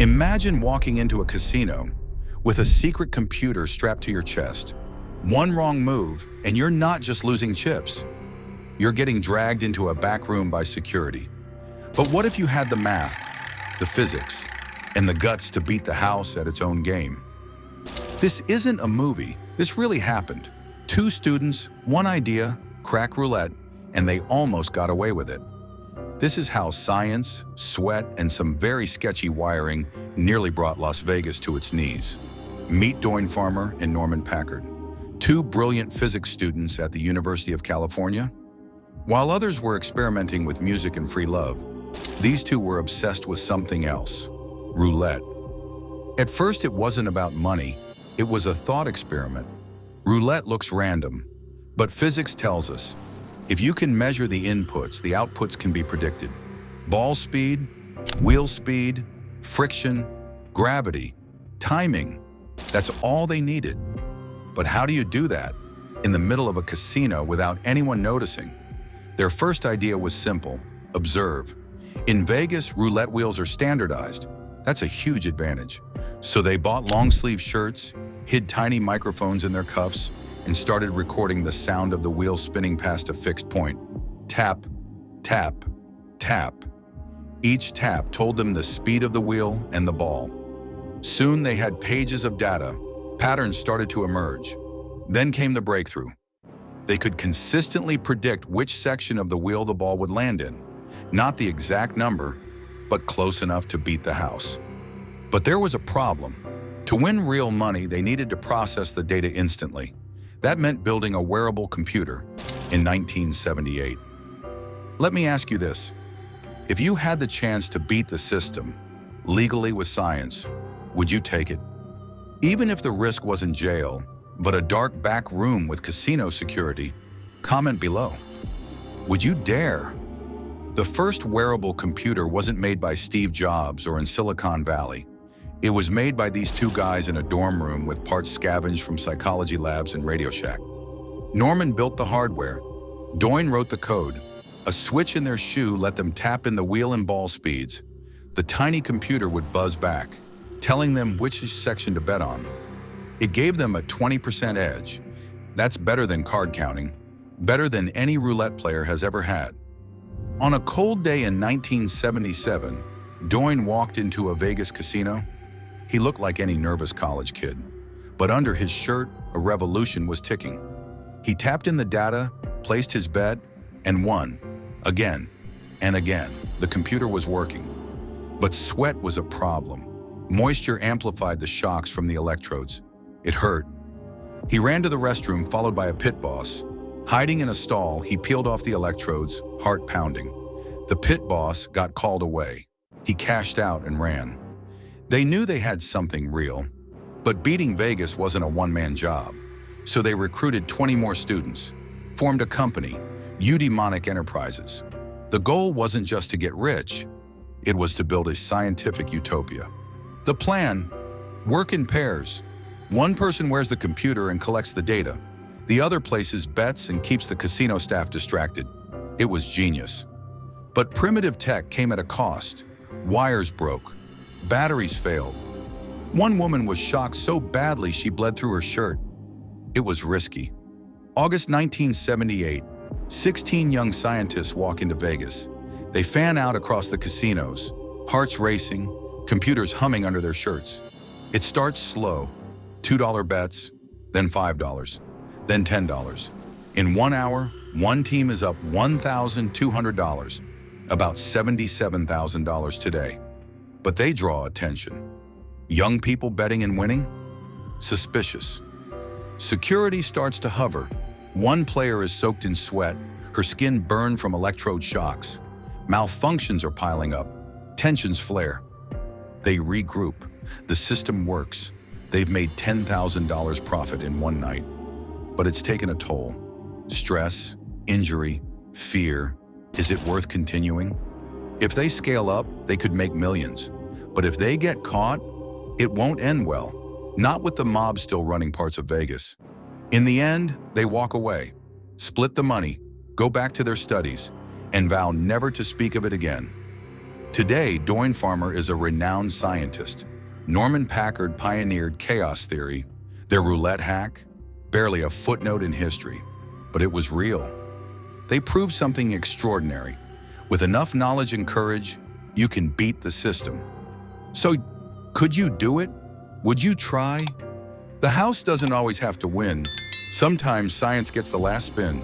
Imagine walking into a casino with a secret computer strapped to your chest. One wrong move, and you're not just losing chips. You're getting dragged into a back room by security. But what if you had the math, the physics, and the guts to beat the house at its own game? This isn't a movie. This really happened. Two students, one idea, crack roulette, and they almost got away with it. This is how science, sweat, and some very sketchy wiring nearly brought Las Vegas to its knees. Meet Doyne Farmer and Norman Packard, two brilliant physics students at the University of California. While others were experimenting with music and free love, these two were obsessed with something else: roulette. At first, it wasn't about money. It was a thought experiment. Roulette looks random, but physics tells us if you can measure the inputs, the outputs can be predicted. Ball speed, wheel speed, friction, gravity, timing. That's all they needed. But how do you do that in the middle of a casino without anyone noticing? Their first idea was simple: observe. In Vegas, roulette wheels are standardized. That's a huge advantage. So they bought long-sleeve shirts, hid tiny microphones in their cuffs, and started recording the sound of the wheel spinning past a fixed point. Tap, tap, tap. Each tap told them the speed of the wheel and the ball. Soon they had pages of data. Patterns started to emerge. Then came the breakthrough. They could consistently predict which section of the wheel the ball would land in. Not the exact number, but close enough to beat the house. But there was a problem. To win real money, they needed to process the data instantly. That meant building a wearable computer in 1978. Let me ask you this. If you had the chance to beat the system, legally with science, would you take it? Even if the risk wasn't jail, but a dark back room with casino security, comment below. Would you dare? The first wearable computer wasn't made by Steve Jobs or in Silicon Valley. It was made by these two guys in a dorm room with parts scavenged from psychology labs and Radio Shack. Norman built the hardware. Doyne wrote the code. A switch in their shoe let them tap in the wheel and ball speeds. The tiny computer would buzz back, telling them which section to bet on. It gave them a 20% edge. That's better than card counting, better than any roulette player has ever had. On a cold day in 1977, Doyne walked into a Vegas casino. He looked like any nervous college kid, but under his shirt, a revolution was ticking. He tapped in the data, placed his bet, and won. Again and again, the computer was working. But sweat was a problem. Moisture amplified the shocks from the electrodes. It hurt. He ran to the restroom, followed by a pit boss. Hiding in a stall, he peeled off the electrodes, heart pounding. The pit boss got called away. He cashed out and ran. They knew they had something real, but beating Vegas wasn't a one-man job. So they recruited 20 more students, formed a company, Eudaimonic Enterprises. The goal wasn't just to get rich, it was to build a scientific utopia. The plan: work in pairs. One person wears the computer and collects the data. The other places bets and keeps the casino staff distracted. It was genius. But primitive tech came at a cost. Wires broke. Batteries failed. One woman was shocked so badly she bled through her shirt. It was risky. August 1978, 16 young scientists walk into Vegas. They fan out across the casinos, hearts racing, computers humming under their shirts. It starts slow, $2 bets, then $5, then $10. In 1 hour, one team is up $1,200, about $77,000 today. But they draw attention. Young people betting and winning? Suspicious. Security starts to hover. One player is soaked in sweat, her skin burned from electrode shocks. Malfunctions are piling up. Tensions flare. They regroup. The system works. They've made $10,000 profit in one night. But it's taken a toll. Stress, injury, fear. Is it worth continuing? If they scale up, they could make millions. But if they get caught, it won't end well. Not with the mob still running parts of Vegas. In the end, they walk away, split the money, go back to their studies, and vow never to speak of it again. Today, Doyne Farmer is a renowned scientist. Norman Packard pioneered chaos theory. Their roulette hack, barely a footnote in history, but it was real. They proved something extraordinary. With enough knowledge and courage, you can beat the system. So, could you do it? Would you try? The house doesn't always have to win. Sometimes science gets the last spin.